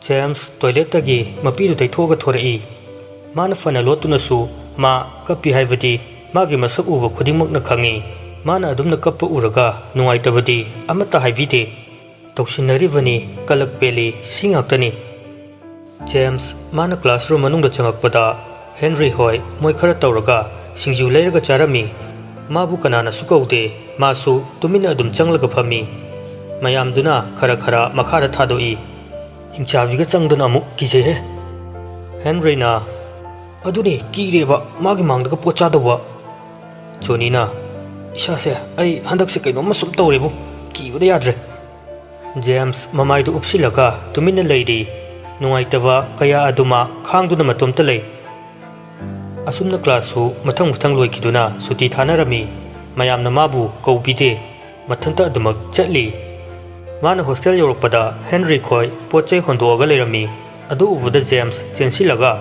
James toilet-tagi mapidu taithoga thorai. Mana fana lotunasu ma kapi haibadi magi masak uba khudingmakna khangi. Mana adumna kappa uraga nungaitabadi amata haibide. Toksinaribani kalak peli singaktani. James mana classroom manungda changakpada Henry hoi moi khara tawraga singju leiraga charami. Mabu kanana sukaude masu tumina adum changlaga phami. Mayamduna khara khara makhara thadoi. Hingchaviga changduna amuk kije he. Henry na aduni kireba magi mangdaga pochadawa. Johnny na isase ai handakse kainoma sum tawrebu kibada yadre. James mamaidu upsilaga tumina leidi nungaitaba kaya aduma khangduna matomta lei. Asumna class-hu mathang loikiduna suti thanarami. Mayamna mabu kaubide mathanta adumak chatli. Mana hostel yorokpada Henry khoi pochai hondoaga leirami. Adu ubada James chensilaga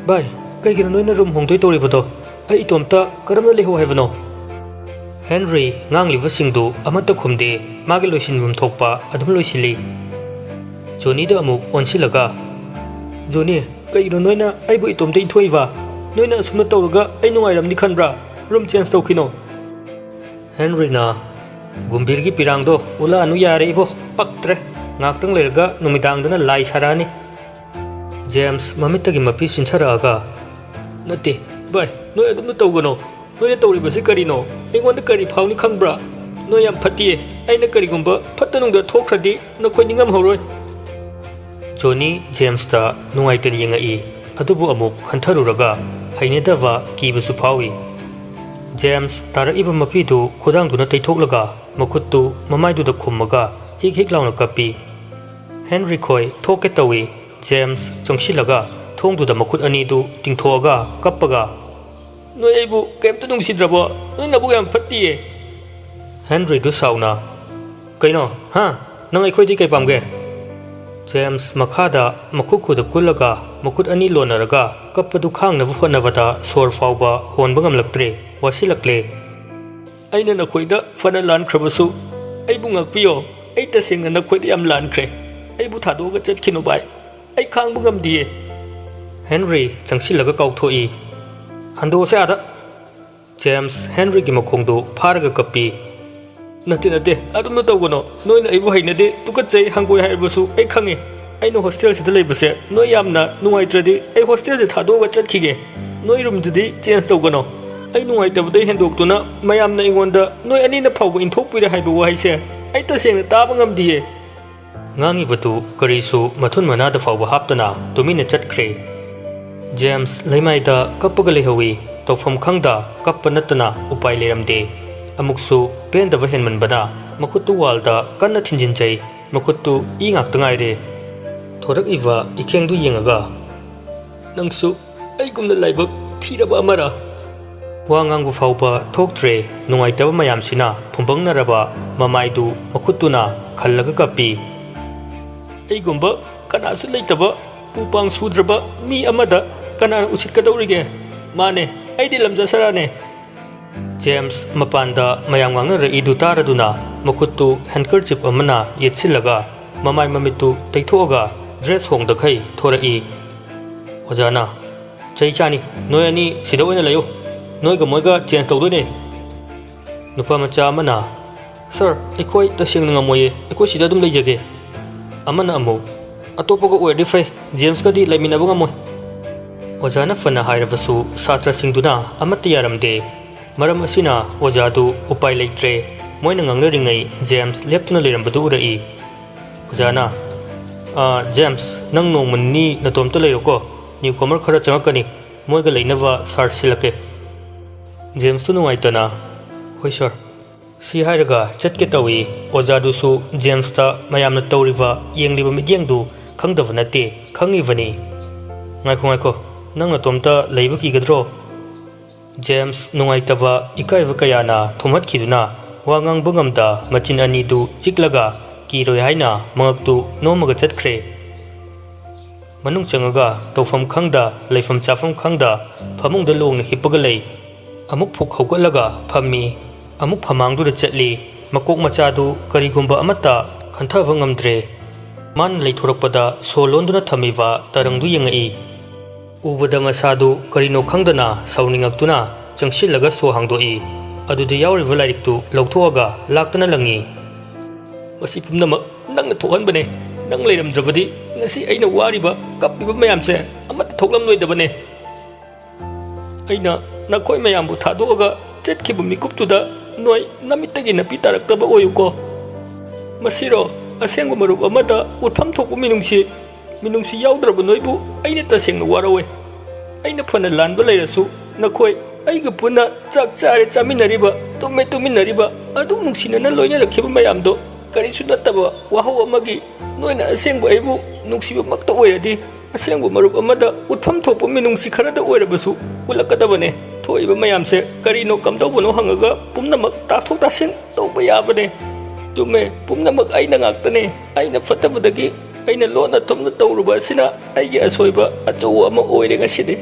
bai kaigina noina room hongdoi toribodo ai itomta karamna leho haibano. Henry ngangliba singdu amata khumde magi loisinbum thokpa adum loisili. Johnny da amuk onsilaga Johnny kaigina noina aibu itomta inthoiwa noina asumna tawraga ai nungairamni khanbra room change tawkhino. Henry na gumbirgi pirangdo ula anu yare ibo paktre ngaktang leirga numidangdana lai sarani. James mamittagi mapi sintharaga nate bai noi adumna tawgano noi tawribasi karino aingonda kari phawni khangbra noi yam phatiye aina karigumba phattanungda thokhradi nakhoi ningam horoi. Johnny James ta nungaitani yengai adubu amuk khantharuraga hainedava kibasu phawi. James tara iba mapidu khudangduna taithoklaga makuttu mamaiduda khummaga hik launa kapi. Henry khoi thoke tawi. James chongsilaga thongduda makut anidu tingthoaga kappaga noi aibu kemta nungsidraba noi nabu yam phatiye. Henry du sauna kaino ha nang aikhoi kai pamge. James makhada makukhuda kullaga makut ani lonaraga kappadu khangnabu honavada sor fawba honba ngamlaktre wasilakle. Aina nakhoida fana lan khrabasu aibu ngakpiyo ai tasengna nakhoida yam lan khre aibu thadoga chatkino bai ai khangbu ngamdiye. Henry changsilaga kauthoi hando se ada. James Henry gi makhongdu pharaga kapi nate adumna tawgono noina aibu hainade tukachai hangoi haibasu ai khange aino hostel sida leibase noi yamna nungaitradi ai hostel je thadoga chatkige noi room dudi change tawgono ai nungaitabdai hendoktuna mayamna ingonda noi anina phawba inthokpira haiba wahaise ai tasengna taba ngamdiye. Ngangi batu karisu mathun manada fawba haptana tumina chatkre. James leimaida kappaga lehawi tawfam khangda kappa natana upai leramde. Amuksu pendava henmanbana makuttu walda kanna thinjinjai makuttu ingak tangaire. Thorak iwa ikhengdu yengaga nangsu aigumna laibak thiraba amara. Wangangbu fawba thoktre nungaitaba mayamsina phumbangnaraba mamaidu makuttuna khallaga kapi. Aigumba kanasu leitaba pupang sudraba mi amada kanana usitkadawrige mane aidi lamjasarane. James mapanda mayamngangna reidu taraduna makuttu handkerchief amana yetchilaga mamai mamitu taithoga dress hongdakhai thorai. Ojana chaichani noi ani sida oina layo noiga moiga change tawdone. Nupa macha amana sir ekhoi tasengna ngamoye ekhoi sida dum leijage. Amana amu atopaga oirdi fai James kadi laiminabu ngamoi. Ojana fana hairabasu satra singduna amata yaramde. Maram asina ojadu upai leitre moina ngangnaringai James leptuna leirambadu urai. Ojana James nang nongmanni natomta leiroko newcomer khara changakani moiga leinava sar silake. James tu nungaitana hoi sir si hairaga chatke tawi ojadusu James ta mayamna tawriba yengliba midyangdu khangdava nate khangivani. Ngaikho nang natomta leiba kigadro. James nungaitava ikaiva kayana thumhatkiduna wangang bungamda machin anidu chiklaga kiroi haina mangaktu nomaga chatkre. Manung changaga tawfam khangda leifam chafam khangda phamungda longna hippaga lei. Amuk phuk haugatlaga phammi amuk phamangduda chatli makok machadu karigumba amata khanthava ngamdre. मान लेथोरकपदा सो लोंदुना थमीबा तरंगदु यंगई उबदा मसादु करिनो खंगदना सौनिंगक्तुना चंगसिलगा सो हांगदोई अदुदे यावरिबा लाइरिकतु लौथोअगा लाक्तना लंगी मसी पुमनमक नंगना थोहनबने नंग लेरमद्रबदि ngasi aina wariba kapiba mayamse amata thoklamloidabane aina nakoi mayambu thadoga chetkibu mikuptuda noi namittagi napi taraktaba oyuko masiro asengbu marup amada utham thokbu minungsi yaudrabu noibu aina tasengna warawe aina phana lanba leirasu nakoi aiga puna chak chare chaminariba tuminariba adu nungsinana loina rakhiba mayamdo karisu nattaba wahaw amagi noina asengbu aibu nungsiba makta oiradi asengbu marup amada utham thokbu minungsi kharada oirabasu ulakadabane thoiba mayamse karino kamdaubono hangaga pumnamak tathok tasing tawba yabane tume pumnamak aina ngaktane aina fatabadagi aina lona thomna tawruba asina aigi asoiba achaw ama oire ngaside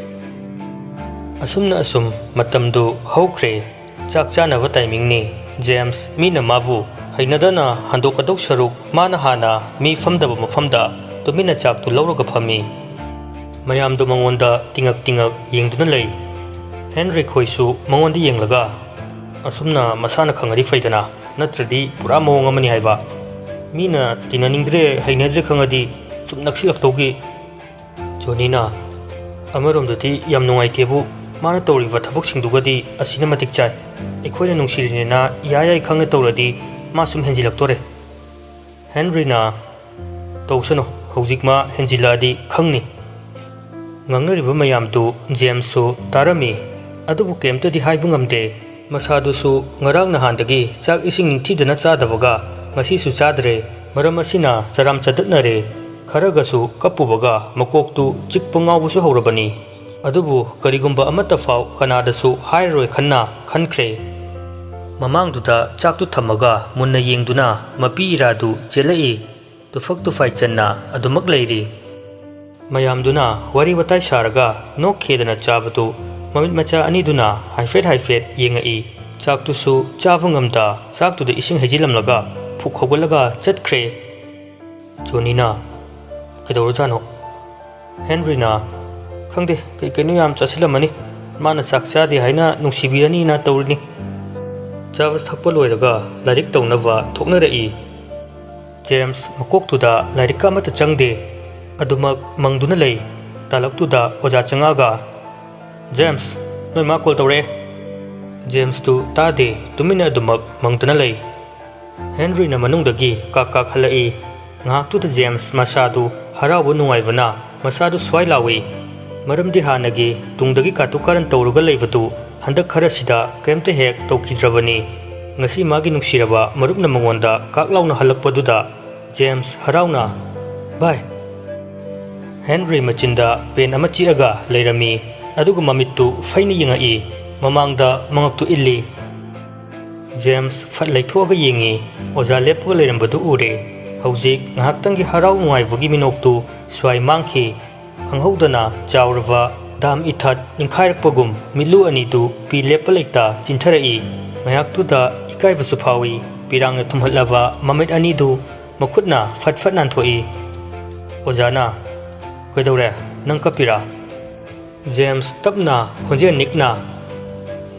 asumna asum matamdu hokre chakchanaba timing ni James mina mavu hainadana handokadok sharuk mana hana mi famdaba mafamda tumina chaktu lawraga phami mayamdu mangonda tingak yengduna lei Henry khoisu mangonda yenglaga asumna masana khangari faidana natradi pura mawong amani haiba mina tinaningdre hainadre khangadi sum naksilaktogi jonina amaromdati yam nungaitebu mana tawriba thabok singdugadi asina matik chai ekhoina nungsirinena yayai khangna tawradi masum henjilaktore Henry na tawsano hojikma henjiladi khangni ngangnariba mayamtu James so tarami adubu kemtadi haibungamde masadu su ngarang nahandagi chak ising ningthidana chadabaga ngasi su chadre maram asina charam chadatnare kharagasu kapubaga makoktu chikpangawbu su horabani adubu karigumba amata faw kanadasu hairoi khanna khankhre mamangduda chaktu thamaga munna yengduna mapi iradu chelai tufak tufai channa adumak leiri mayamduna wari watai saraga nok khedana chabatu mamit macha aniduna haifet yengai chaktu su chavungamda chaktu de ising hejilamlaga phukhogalaga chatkre jonina kedorjano Henry na khangde kenu yam chasilamani mana sakcha di haina nungsibirani na tawrini Jawas thakpa loiraga lairik tawnaba thoknarei James makoktuda lairika amata changde adumak mangduna lei talaktuda oja changaga James noi ma call tawre James tu tade tumina adumak mangduna lei Henry na manungdagi kaka khalai ngaktuda James masadu harabu nungaibana masadu swai lawi maramdi hanagi tungdagi katukaran tawruga leivatu handak kharasida kemte hek tawkidrabani ngasi magi nungsiraba marupna mangonda kaklauna halakpaduda James harauna bye Henry machinda pen ama chiraga leirami aduga mamittu faina yengai mamangda mangaktu illi James fat laithoga yengi oja lepga leirambadu ure hojik ngahaktangi harau nuaibagi minoktu swai mangki khanghodana chawrava dam ithat ningkhairakpagum milu anitu pi lepalekta chintharai mayaktuda ikaivasu phawi pirangna thumhalava mamit anidu makhutna fatfat nanthoi ojana koidore nang kapira James tapna khonje nikna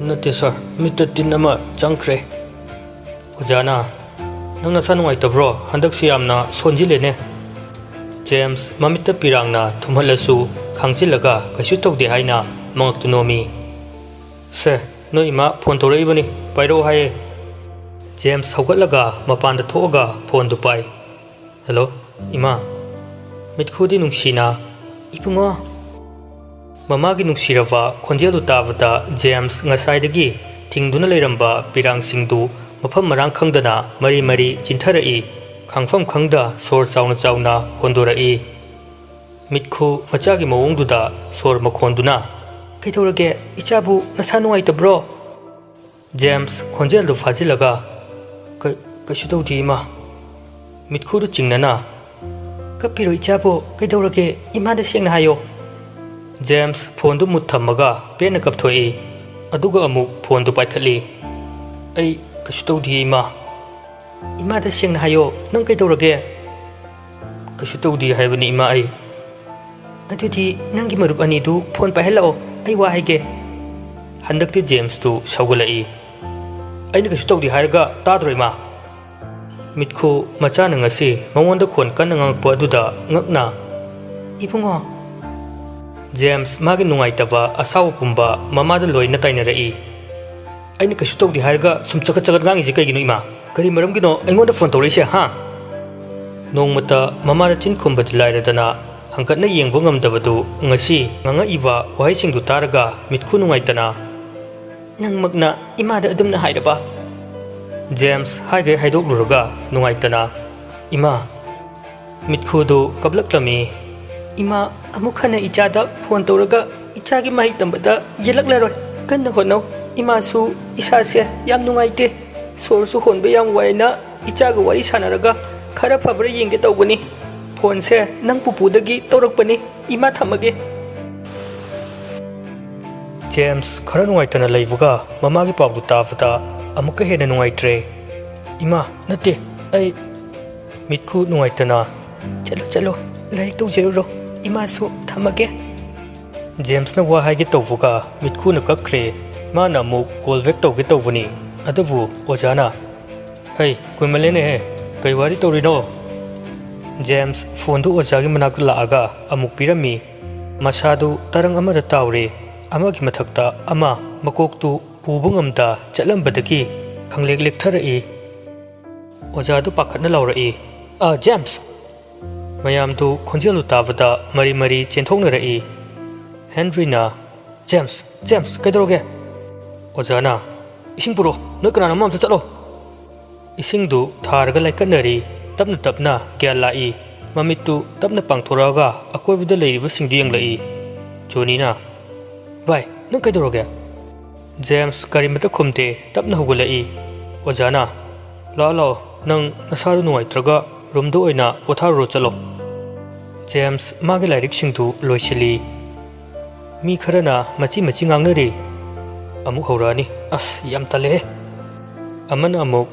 nate sir mitatin ama changkhre ojana nangna sanwai tabro handak siamna sonjilene James mamita pirangna thumhalasu khangsilaga kaisu tawde haina mangaktunomi se no ima phone toreibani pairo haye James hogalaga mapanda thoga phone du pai hello ima mitkhudi nungsina ipungo mamagi nungsirava khonjelu tavada James ngasaidagi thingduna leiramba pirang singdu mafam marang khangdana mari chintharai khangfam khangda sor chauna hondorai mitku machagi mawongduda sor makhonduna kaithorage ichabu nasa nuaitabro James khonjelu fajilaga kaisu tawdi ma mitku du chingnana kapiro ichabu kaithorage imada sengna hayo James phone du muthamaga pena kapthoi aduga amuk phone du paikhatli ai kaisu tawdi ma imada sengna hayo nang kaithorage Kaisu tawdi haibani ima ai. Adudi nangi marup ani du phone pahelao ai wa haige. Handakti James tu saugalai. Aina kaisu tawdi hairaga tadro ima. Mitku macha na ngasi mawonda khon kan ngangpo aduda ngakna. Ibungo. James magi nungaitaba asaw pumba mamada loina tainarai. Aina kaisu tawdi hairaga sum chakat chakat ngangi ji kaigino ima. Kari maramgino aingonda phone tawreise ha. Nongmata mamada chin khumbadi lairadana hangkatna yengbo ngamdabadu ngasi nganga iwa wahaisingdu taraga mitku nungaitana. Nangmagna imada adumna hairaba. James haige haidokluruga nungaitana. Ima mitkudu kablaklami. Ima amukhana ichada phone tawraga ichagi mahi tambada yelaklaroi. Kanna honau ima su isase yam nungaite. Sorsu honba yam waina ichaga wari sanaraga khara fabra yenge tawbani. Phone se nang pupudagi tawrakpani. Ima thamage. James khara nungaitana laibuga mamagi pawdu tafada amuka hena nungaitre. Ima nate ai mitku nungaitana. Chalo lai tawjero ima su thamage. James na wa haige tawbuga mitku na kakre mana mu callback tawge tawbani. Adabu ojana. Hey kuimalene he kai wari tawrino. James phone du ojagi manakta laaga amuk pirami. Masadu tarang amada tawre. Amagi mathakta ama makoktu pubungamda chatlambadagi khanglek lektharai. Ojadu pakhatna laurai. James. Mayamdu khonjelu tabada mari chenthongnarai. Henry na James kaidroge. Ojana ising puro noi kana namam sa chalo. Ising du tharga laikanari tapna kya lai mamitu tapna pangthoraga akoibida leiriba singdi yanglai. Joni na Vai, nang kaidroge. James karimata khumte tapna hugulai. Ojana lao nang nasadu nuaitraga rumdu oina potharo chalo. James magi lairik singdu loisili. Mi kharana machi ngangnari. Amuk horani as yam tale. Amana amuk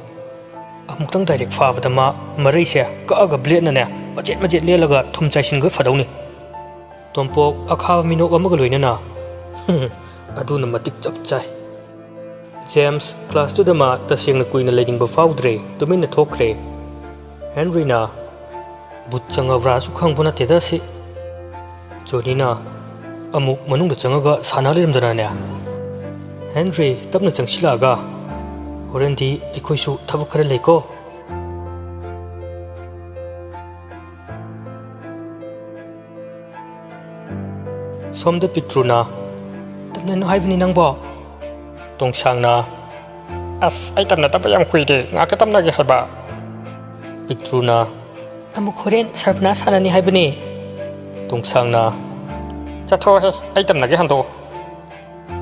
tang direct fabada ma maraise kaaga blade na ne machet lelaga thumchaisinga fadawni. Tompok akhaw minok amaga loina na. Aduna matik chapchai. James class to the ma tasingna kuina leading faudre tumina thokre. Henry na butchanga vrasu khangbuna tedasi. Joni na amuk manungda changaga sanaliramdana ne. Henry tapna changsilaga horendi ekoisu thabak khara leiko. Somda Pitruna tapna no haibni nangbo. Tongsangna as ai tamna tapayam khuide ngaka tamna ge haba. Pitruna amuk horen sarpna sanani haibni. Tongsangna chatho he ai tamna ge hando.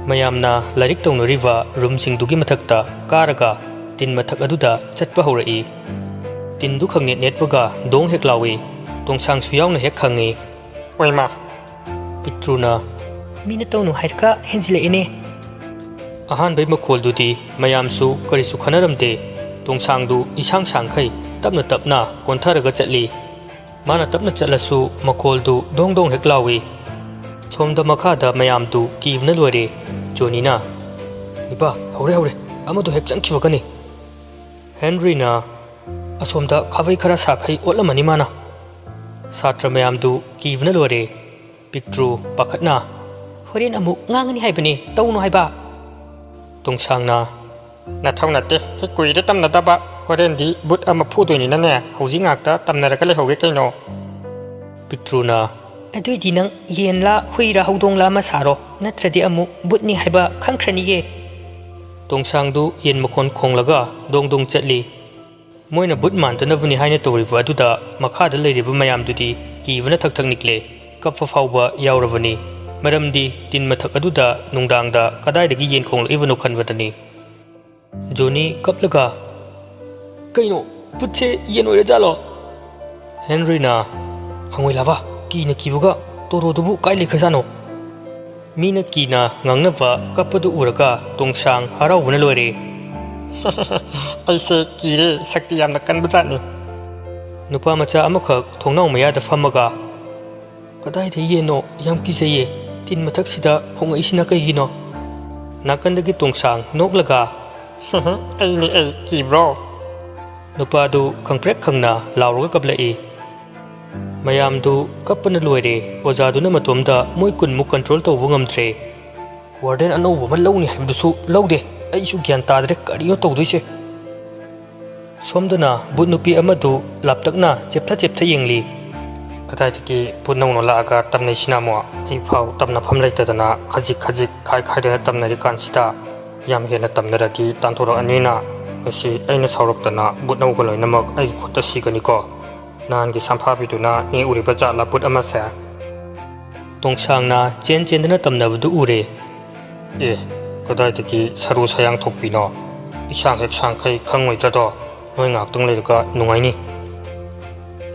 Mayamna lairik tawnariba roomsingdugi mathakta karaga tin mathak aduda chatpa horai. Tindu khange netwaga dong heklawi. Tongsang su yauna hek khange. Oima Pitruna mina tawnu hairka henzile ine. Ahan bai makhol dudi mayam su karisu khanaramde. Tongsangdu isang sangkhai tapna kontharaga chatli. Mana tapna chatlasu makholdu dong heklawi. Somda makhada mayamdu kivna loire. Joni na Iba haure amadu hek changkhiwakani. Henry na asomda khavai khara sakhai otlamani mana. Satra mayamdu kivna loire. Pitru pakhatna horen amuk ngangani haibani tawnu haiba. Tongsangna nathaunatte he kuide tamna daba horen di but ama phudoini na ne hauji ngakta tamnaraga le hoge kaino. Pitruna aduidi nang yenla huira haudongla masaro natradi amuk butni haiba khangkhrani ge. Tongsangdu yen makon khonglaga dong chatli. Moina but mantanavani haina tawriba aduda makhada leiriba mayamdudi kivana thak nikle. Kapfa fauba yauravani. Maramdi tin mathak aduda nungdangda kadaidagi yen khongla ivano khanwadani. Joni kaplaga kaino putse yen oira jalo. Henry na hangoi lava kina kibuga torodubu kaili khasano. Mina kina ngangnava kapadu uraga tongsang haraubuna loire. Aise kire sakti yamna kanbajani. Nupa macha amakak thongnau mayada fammaga kadai de yeno yam kijaye tin mathak sida khong isina kaigino nakandagi tongsang noklaga ai ni ai ki bro nupa du khangprek khangna lawroga kablai mayam du kapana loire oja du na matomda moi kun mu control to wungamtre warden ano wo malawni habdu su lawde ai su gyan tadre kariyo to duise somdana bunupi amadu laptakna cheptha yengli kadai tiki punau no laga tamnai sinamo ifau tamna phamlai tadana khajik khai dena tamna ri kansita yam hena tamna rati tanthora anina asi aina sauraptana bunau goloi namak ai khota sigani ko nan gi sampha biduna ni uri bacha la put amasa tongsangna chen dena tamna budu ure e kadai tiki saru sayang thokpino isang hek sang khai khangoi jado noi ngak tung leirga nungaini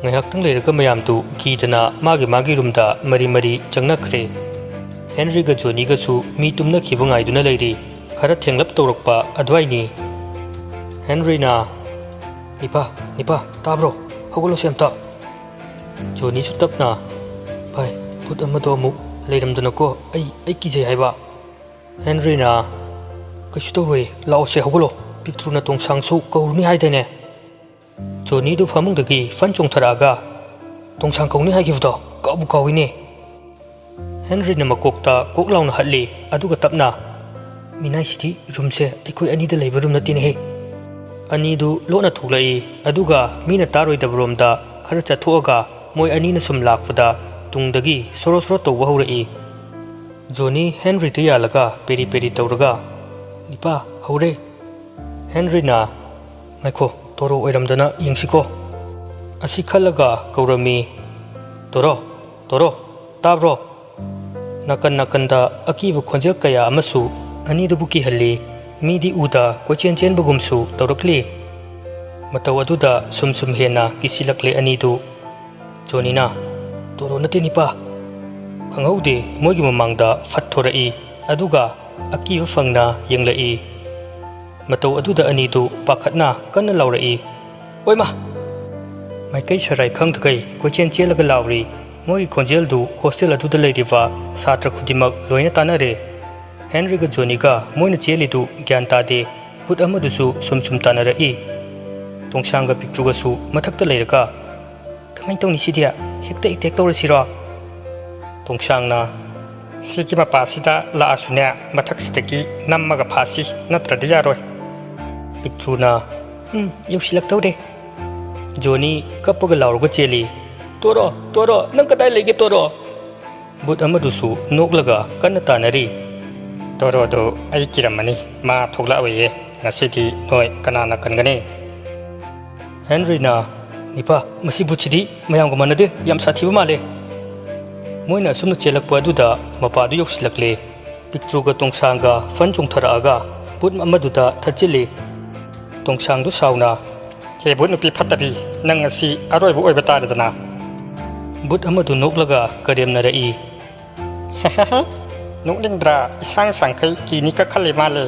ngahak tung leirga mayam tu kidana magi rumda mari changnakre Henry ga Johnny ga su mi tumna khibungai duna leiri khara thenglap torokpa adwaini Henry na nipa tabro hogolo semta Johnny su tapna bai put amado mu leiramdana ko ai kijai haiba Henry na kachu to we lao se hogolo Pictruna tong sangsu kaurni haidene Johnny du famung dagi fan chong tharaga tong sang kauni haigivdo kabu kawine Henry na makokta koklauna hatli aduga tapna minai siti roomse aikoi ani da leiba room natine he ani du lona thuklai aduga mina taroi da room da khara chathoga moi ani na sum lakfada tungdagi soro to wahurei Johnny Henry te yalaga peri tawraga nipa haure Henry na maiko toro oiramdana yengsiko asi khalaga kaurami toro tabro nakanda akibu khonjel kaya amasu ani dubu ki halli midi uda kochen bagumsu tawrakli mataw aduda sum hena kisilakle ani du Johnny na toro nate nipa khangaude moigi mamangda fathorai aduga akibu fangna yenglai mataw aduda ani du pakhatna kanna lawrai oima mai kai sarai khangthkai kochen chelaga lawri moi khonjel du hostel aduda leiriwa satra khudimak loina tanare Henry ga Johnny ga moina cheli du gyan tade put amadu su sum tanarai tongsang ga picture ga su mathakta leiraka kamai tawni sidia hekta itek tawrasira tongsang na siki mapa sida la asune mathak sitaki nammaga phasi natradi yaroi Pictruna yausilak tawde Johnny kapaga lawrga cheli toro nang kadai lege toro but amadu su noklaga kanna tanari toro do ai kiramani ma thogla awe ngasidi noi kanana kangane Henry na nipa masi buchidi mayam ga manade yam sathiba male moina sumna chelakpa duda mapa du yausilakle Picture ga tongsanga fan chongthara aga but amadu da thachili tongsang du sauna he but nupi phatabi nang asi aroi bu oiba taradana but amadu noklaga karemna rai nokdingdra isang sangkai kini ka khale male